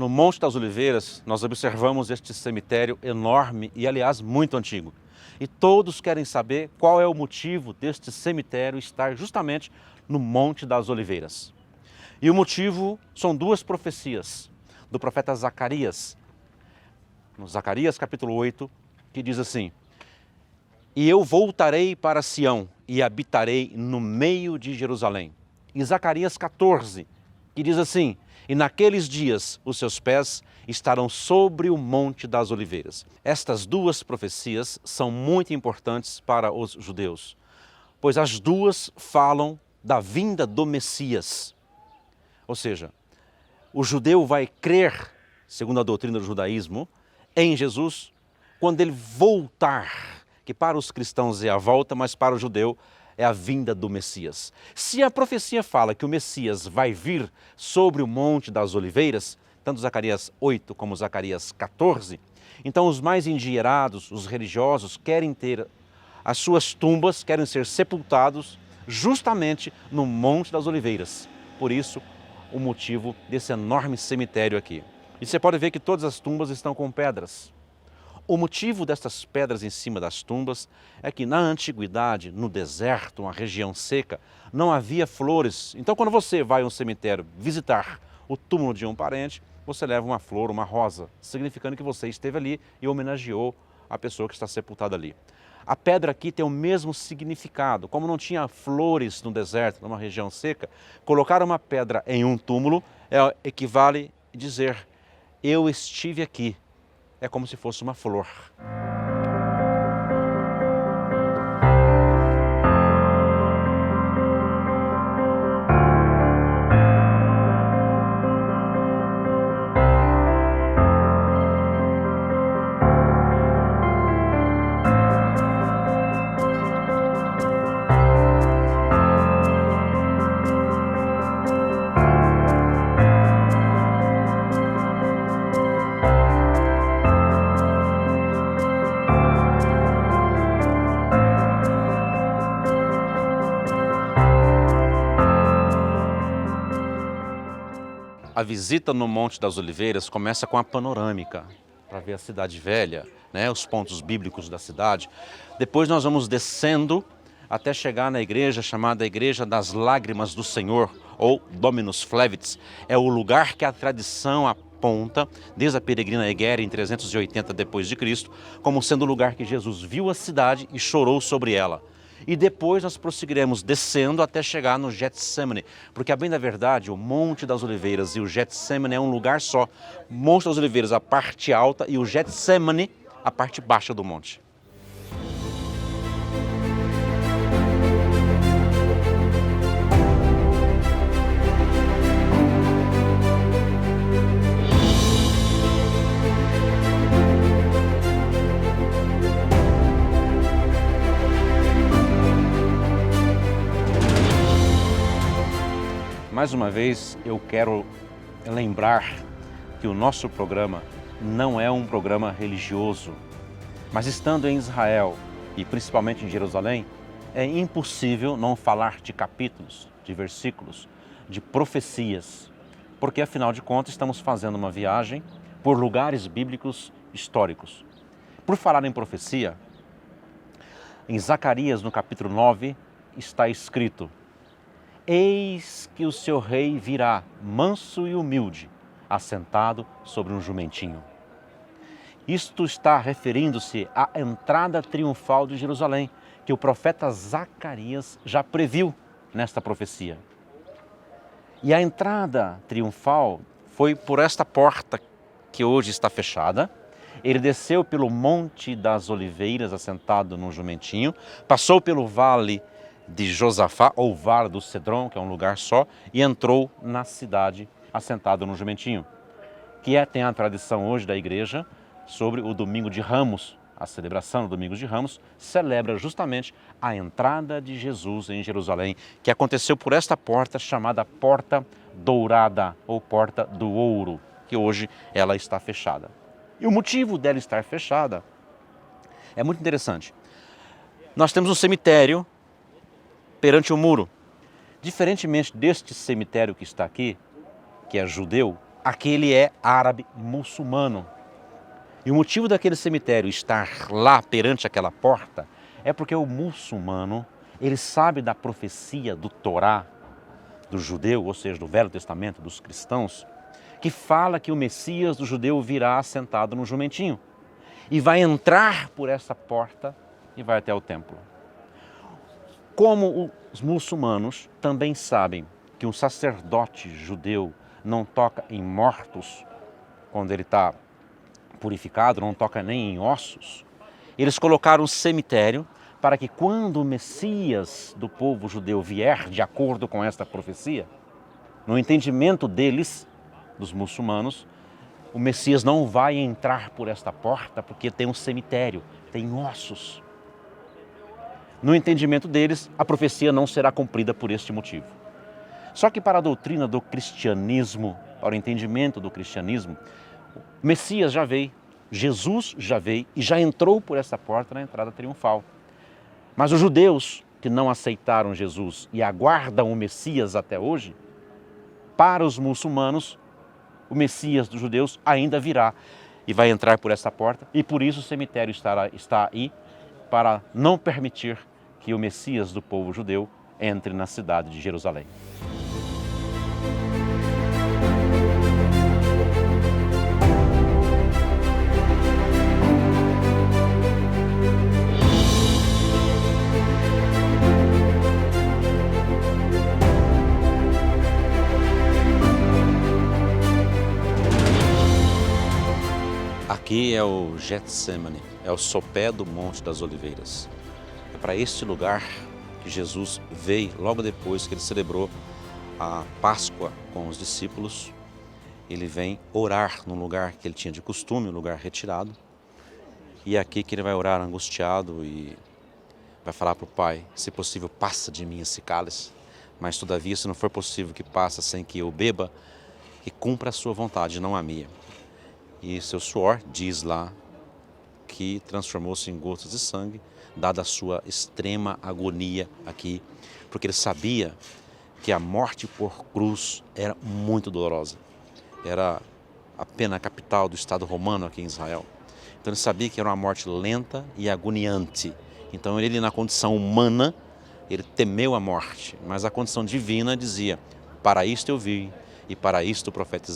No Monte das Oliveiras, nós observamos este cemitério enorme e, aliás, muito antigo. E todos querem saber qual é o motivo deste cemitério estar justamente no Monte das Oliveiras. E o motivo são duas profecias do profeta Zacarias. No Zacarias capítulo 8, que diz assim: "E eu voltarei para Sião e habitarei no meio de Jerusalém." E Zacarias 14, que diz assim: "E naqueles dias os seus pés estarão sobre o Monte das Oliveiras." Estas duas profecias são muito importantes para os judeus, pois as duas falam da vinda do Messias. Ou seja, o judeu vai crer, segundo a doutrina do judaísmo, em Jesus quando ele voltar, que para os cristãos é a volta, mas para o judeu é a vinda do Messias. Se a profecia fala que o Messias vai vir sobre o Monte das Oliveiras, tanto Zacarias 8 como Zacarias 14, então os mais endinheirados, os religiosos, querem ter as suas tumbas, querem ser sepultados justamente no Monte das Oliveiras. Por isso, o motivo desse enorme cemitério aqui. E você pode ver que todas as tumbas estão com pedras. O motivo destas pedras em cima das tumbas é que na antiguidade, no deserto, uma região seca, não havia flores. Então quando você vai a um cemitério visitar o túmulo de um parente, você leva uma flor, uma rosa, significando que você esteve ali e homenageou a pessoa que está sepultada ali. A pedra aqui tem o mesmo significado. Como não tinha flores no deserto, numa região seca, colocar uma pedra em um túmulo equivale a dizer: eu estive aqui. É como se fosse uma flor. A visita no Monte das Oliveiras começa com a panorâmica, para ver a cidade velha, os pontos bíblicos da cidade. Depois nós vamos descendo até chegar na igreja chamada Igreja das Lágrimas do Senhor, ou Dominus Flevit. É o lugar que a tradição aponta, desde a peregrina Egéria em 380 d.C., como sendo o lugar que Jesus viu a cidade e chorou sobre ela. E depois nós prosseguiremos descendo até chegar no Getsemane, porque a bem da verdade o Monte das Oliveiras e o Getsemane é um lugar só. O Monte das Oliveiras a parte alta e o Getsemane a parte baixa do monte. Mais uma vez, eu quero lembrar que o nosso programa não é um programa religioso, mas estando em Israel e principalmente em Jerusalém, é impossível não falar de capítulos, de versículos, de profecias, porque afinal de contas estamos fazendo uma viagem por lugares bíblicos históricos. Por falar em profecia, em Zacarias, no capítulo 9, está escrito: "Eis que o seu rei virá, manso e humilde, assentado sobre um jumentinho." Isto está referindo-se à entrada triunfal de Jerusalém, que o profeta Zacarias já previu nesta profecia. E a entrada triunfal foi por esta porta que hoje está fechada. Ele desceu pelo Monte das Oliveiras, assentado num jumentinho, passou pelo vale de Josafá, ou Vale do Cedron, que é um lugar só, e entrou na cidade assentado no jumentinho, que tem a tradição hoje da igreja sobre o Domingo de Ramos. A celebração do Domingo de Ramos celebra justamente a entrada de Jesus em Jerusalém, que aconteceu por esta porta chamada Porta Dourada, ou Porta do Ouro, que hoje ela está fechada. E o motivo dela estar fechada é muito interessante. Nós temos um cemitério perante o muro. Diferentemente deste cemitério que está aqui, que é judeu, aquele é árabe muçulmano. E o motivo daquele cemitério estar lá perante aquela porta é porque o muçulmano, ele sabe da profecia do Torá, do judeu, ou seja, do Velho Testamento, dos cristãos, que fala que o Messias do judeu virá sentado no jumentinho e vai entrar por essa porta e vai até o templo. Como os muçulmanos também sabem que um sacerdote judeu não toca em mortos quando ele está purificado, não toca nem em ossos, eles colocaram um cemitério para que quando o Messias do povo judeu vier, de acordo com esta profecia, no entendimento deles, dos muçulmanos, o Messias não vai entrar por esta porta porque tem um cemitério, tem ossos. No entendimento deles, a profecia não será cumprida por este motivo. Só que para a doutrina do cristianismo, para o entendimento do cristianismo, o Messias já veio, Jesus já veio e já entrou por essa porta na entrada triunfal. Mas os judeus que não aceitaram Jesus e aguardam o Messias até hoje, para os muçulmanos, o Messias dos judeus ainda virá e vai entrar por essa porta, e por isso o cemitério está aí para não permitir que o Messias do povo judeu entre na cidade de Jerusalém. Aqui é o Getsemane, é o sopé do Monte das Oliveiras. É para este lugar que Jesus veio logo depois que ele celebrou a Páscoa com os discípulos. Ele vem orar num lugar que ele tinha de costume, um lugar retirado. E é aqui que ele vai orar angustiado e vai falar para o Pai: se possível, passa de mim esse cálice, mas todavia, se não for possível que passe sem que eu beba, que cumpra a sua vontade, não a minha. E seu suor, diz lá, que transformou-se em gotas de sangue, dada a sua extrema agonia aqui, porque ele sabia que a morte por cruz era muito dolorosa. Era a pena capital do Estado romano aqui em Israel. Então ele sabia que era uma morte lenta e agoniante. Então ele, na condição humana, ele temeu a morte, mas a condição divina dizia: para isto eu vim e para isto o profeta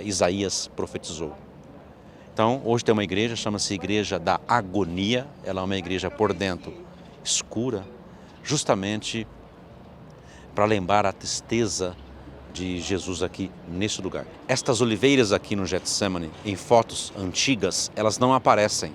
Isaías profetizou. Então, hoje tem uma igreja, chama-se Igreja da Agonia. Ela é uma igreja por dentro escura, justamente para lembrar a tristeza de Jesus aqui nesse lugar. Estas oliveiras aqui no Getsemane, em fotos antigas, elas não aparecem.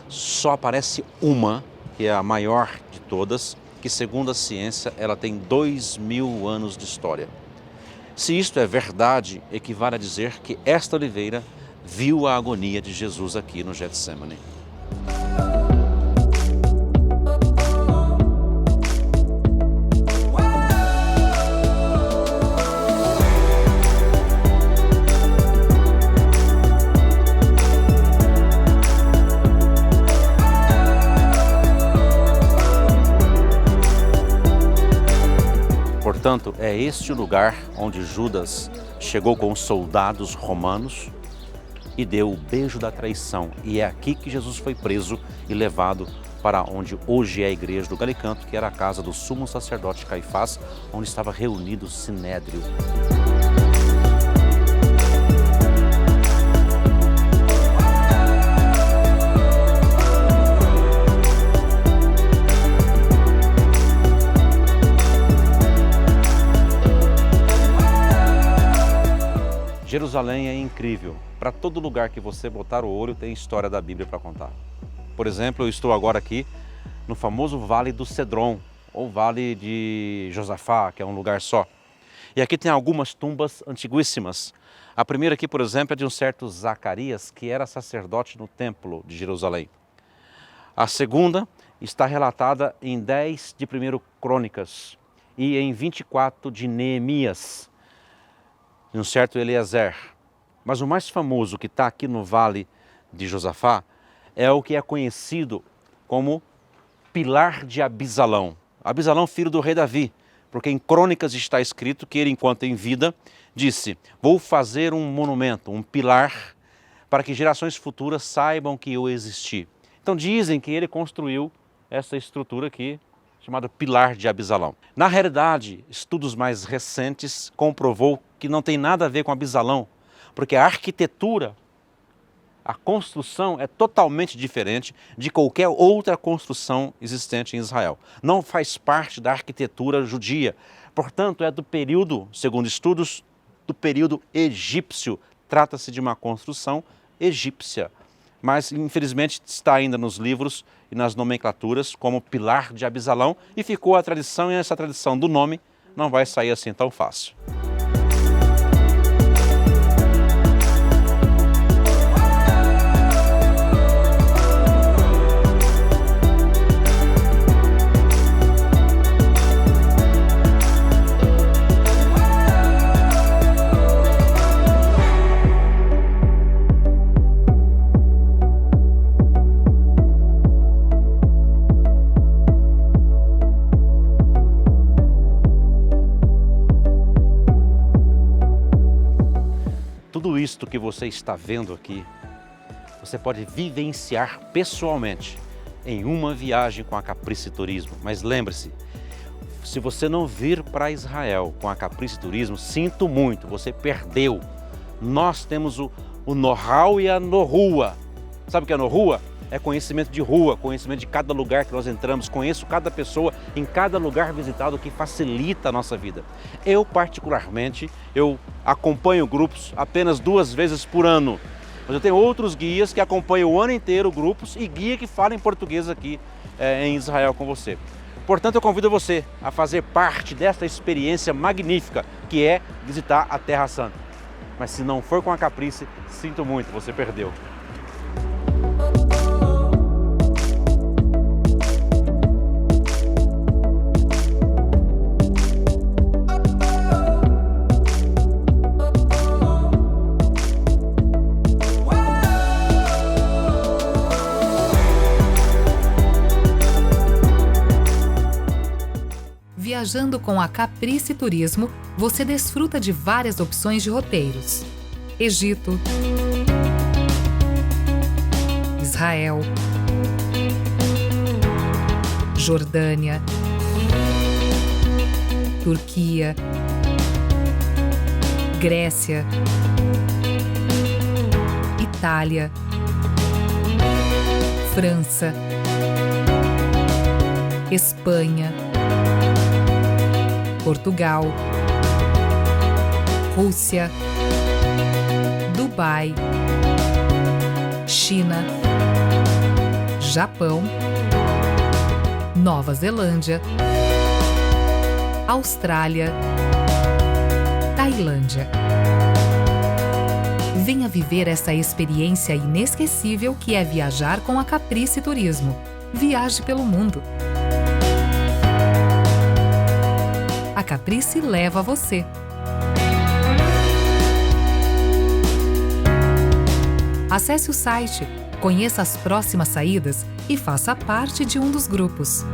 Só aparece uma, que é a maior de todas, que segundo a ciência, ela tem 2000 anos de história. Se isto é verdade, equivale a dizer que esta oliveira viu a agonia de Jesus aqui no Getsemane. Portanto, é este o lugar onde Judas chegou com os soldados romanos e deu o beijo da traição. E é aqui que Jesus foi preso e levado para onde hoje é a igreja do Galicanto, que era a casa do sumo sacerdote Caifás, onde estava reunido o Sinédrio. Jerusalém é incrível. Para todo lugar que você botar o olho tem história da Bíblia para contar. Por exemplo, eu estou agora aqui no famoso Vale do Cedron, ou Vale de Josafá, que é um lugar só. E aqui tem algumas tumbas antiguíssimas. A primeira aqui, por exemplo, é de um certo Zacarias, que era sacerdote no templo de Jerusalém. A segunda está relatada em 10 de 1 Crônicas e em 24 de Neemias, de um certo Eliezer. Mas o mais famoso que está aqui no Vale de Josafá é o que é conhecido como Pilar de Abisalão. Abisalão, filho do rei Davi, porque em Crônicas está escrito que ele, enquanto em vida, disse: vou fazer um monumento, um pilar, para que gerações futuras saibam que eu existi. Então dizem que ele construiu essa estrutura aqui, chamada Pilar de Abisalão. Na realidade, estudos mais recentes comprovou que não tem nada a ver com Abisalão, porque a arquitetura, a construção é totalmente diferente de qualquer outra construção existente em Israel. Não faz parte da arquitetura judia. Portanto, é do período, segundo estudos, do período egípcio. Trata-se de uma construção egípcia. Mas, infelizmente, está ainda nos livros e nas nomenclaturas como Pilar de Abisalão, e ficou a tradição, e essa tradição do nome não vai sair assim tão fácil. Tudo isto que você está vendo aqui, você pode vivenciar pessoalmente em uma viagem com a Caprice Turismo. Mas lembre-se, se você não vir para Israel com a Caprice Turismo, sinto muito, você perdeu. Nós temos o know-how e a know-rua. Sabe o que é know-rua? É conhecimento de rua, conhecimento de cada lugar que nós entramos, conheço cada pessoa em cada lugar visitado, que facilita a nossa vida. Eu, particularmente, acompanho grupos apenas 2 vezes por ano, mas eu tenho outros guias que acompanham o ano inteiro grupos e guia que fala em português aqui em Israel com você. Portanto, eu convido você a fazer parte dessa experiência magnífica que é visitar a Terra Santa. Mas se não for com a Caprice, sinto muito, você perdeu. Viajando com a Caprice Turismo, você desfruta de várias opções de roteiros: Egito, Israel, Jordânia, Turquia, Grécia, Itália, França, Espanha, Portugal, Rússia, Dubai, China, Japão, Nova Zelândia, Austrália, Tailândia. Venha viver essa experiência inesquecível que é viajar com a Caprice Turismo. Viaje pelo mundo. A Caprice leva você. Acesse o site, conheça as próximas saídas e faça parte de um dos grupos.